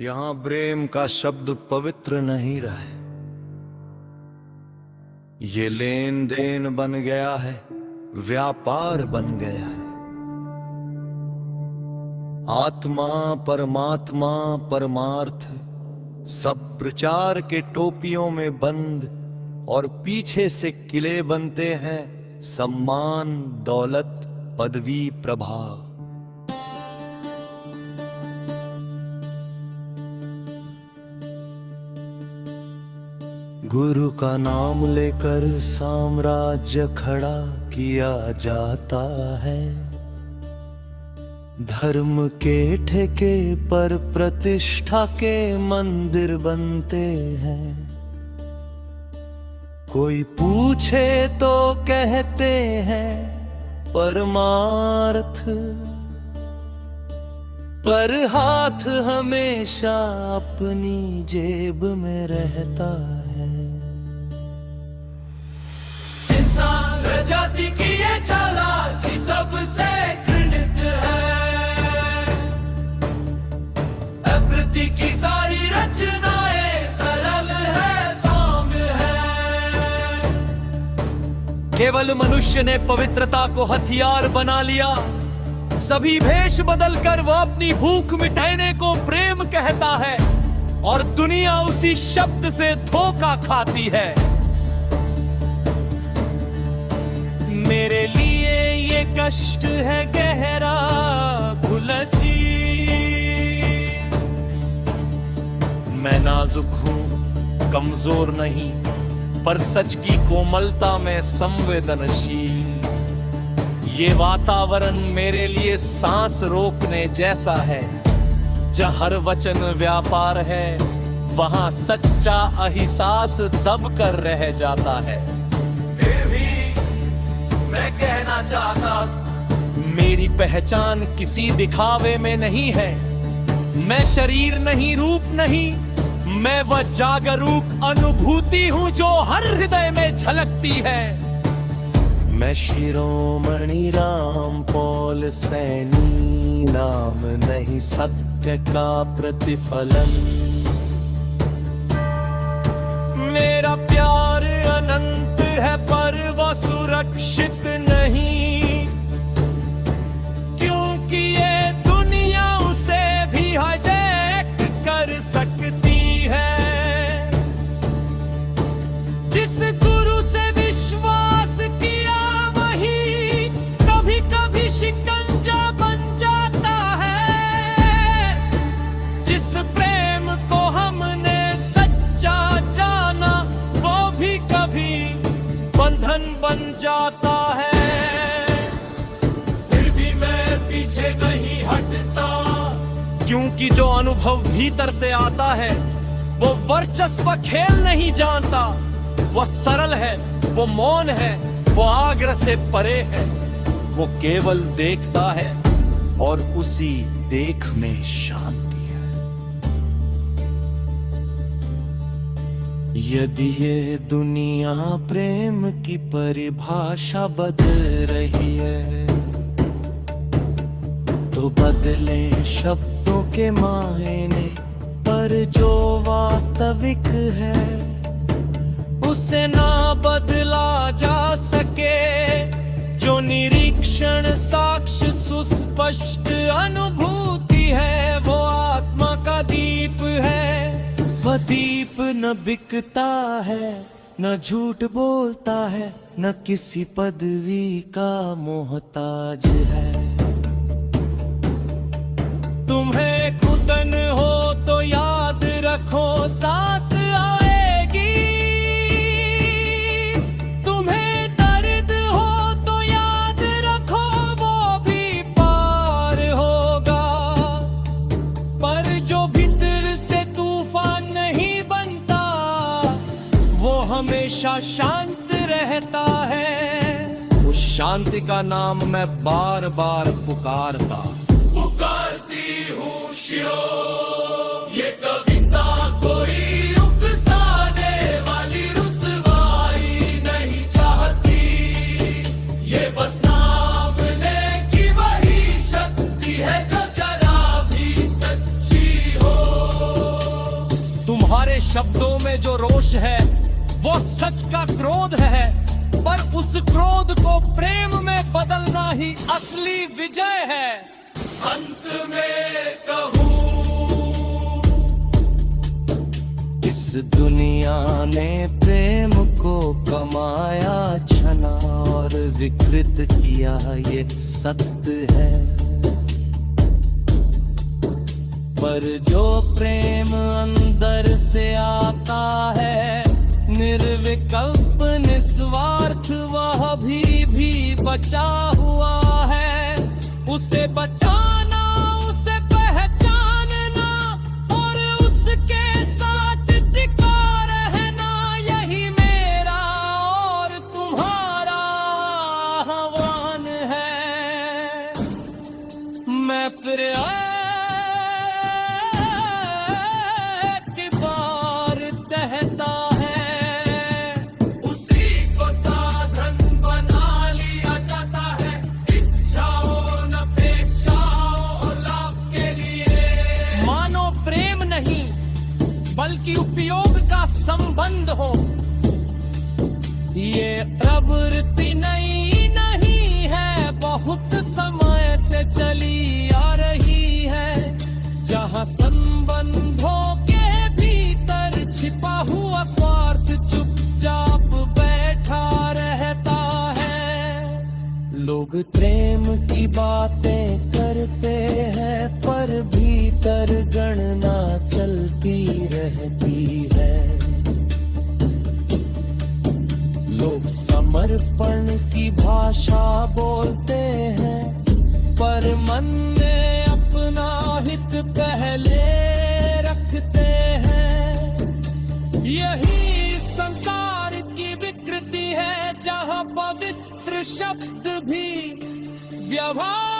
यहाँ प्रेम का शब्द पवित्र नहीं रहे, ये लेन देन बन गया है, व्यापार बन गया है। आत्मा परमात्मा परमार्थ सब प्रचार के टोपियों में बंद और पीछे से किले बनते हैं, सम्मान दौलत पदवी प्रभाव। गुरु का नाम लेकर साम्राज्य खड़ा किया जाता है, धर्म के ठेके पर प्रतिष्ठा के मंदिर बनते हैं। कोई पूछे तो कहते हैं परमार्थ, पर हाथ हमेशा अपनी जेब में रहता है। इंसान प्रजाति की ये चालाकी सबसे घृणित है, प्रकृति की सारी रचनाएं सरल है, सौम्य है। केवल मनुष्य ने पवित्रता को हथियार बना लिया। सभी भेष बदलकर वो अपनी भूख मिटाने को प्रेम कहता है और दुनिया उसी शब्द से धोखा खाती है। मेरे लिए ये कष्ट है गहरा खुलसी, मैं नाजुक हूं कमजोर नहीं, पर सच की कोमलता में संवेदनशील। ये वातावरण मेरे लिए सांस रोकने जैसा है, जहाँ हर वचन व्यापार है, वहां सच्चा अहिसास दब कर रह जाता है। फिर भी मैं कहना चाहता, मेरी पहचान किसी दिखावे में नहीं है। मैं शरीर नहीं, रूप नहीं, मैं वह जागरूक अनुभूति हूं जो हर हृदय में झलकती है। मैं शिरोमणि राम पॉल सैनी, नाम नहीं सत्य का प्रतिफलन। मेरा प्यार अनंत है पर वह सुरक्षित नहीं, क्योंकि ये दुनिया उसे भी हाईजैक कर सकती है। जिस गुरु से विश्वास किया वही कभी कभी शिकंजा बन जाता है। जिस प्रेम को हमने सच्चा जाना वो भी कभी बंधन बन जाता है। फिर भी मैं पीछे नहीं हटता, क्योंकि जो अनुभव भीतर से आता है वो वर्चस्व खेल नहीं जानता। वो सरल है, वो मौन है, वो आग्रह से परे है। वो केवल देखता है और उसी देख में शांति है। यदि ये दुनिया प्रेम की परिभाषा बदल रही है, तो बदले शब्दों के मायने, पर जो वास्तविक है उसे ना बदला जा सके। जो निरीक्षण साक्ष्य सुस्पष्ट अनुभूति है, वो आत्मा का दीप है। वह दीप न बिकता है, न झूठ बोलता है, न किसी पदवी का मोहताज है। तुम्हें घुटन हो तो याद रखो सांस आएगी, तुम्हें दर्द हो तो याद रखो वो भी पार होगा। पर जो भीतर से तूफान नहीं बनता, वो हमेशा शांत रहता है। उस शांति का नाम मैं बार बार पुकारता हूँ शिरो। ये कविता कोई उकसाने वाली रुसवाई नहीं चाहती, ये बस नामने की वही शक्ति है जो जरा भी सच्ची हो। शब्दों में जो रोष है वो सच का क्रोध है, पर उस क्रोध को प्रेम में बदलना ही असली विजय है। अंत में कहूँ इस दुनिया ने प्रेम को कमाया, छना और विकृत किया, ये सत्य है। पर जो प्रेम अंदर से आता है, निर्विकल्प निस्वार्थ, वह भी बचा हुआ है। उसे बचाना, उसे पहचानना और उसके साथ टिका रहना, यही मेरा और तुम्हारा आह्वान है। मैं फिर एक बार कहता है, उसी को साधन बना लिया जाता है, इच्छाओं न अपेक्षाओं लाभ के लिए। मानो प्रेम नहीं बल्कि उपयोग का संबंध हो। ये प्रवृत्ति नई नहीं है, बहुत समय से चली आ रही है। जहाँ संबंधों के भीतर छिपा हुआ स्वार्थ चुपचाप बैठा रहता है। लोग प्रेम की बातें करते हैं, पर भीतर गणना चलती रहती है। लोग समर्पण की भाषा बोलते हैं, पर मन में अपना हित पहले रखते हैं। यही संसार की विकृति है, जहाँ पवित्र शब्द भी व्यवहार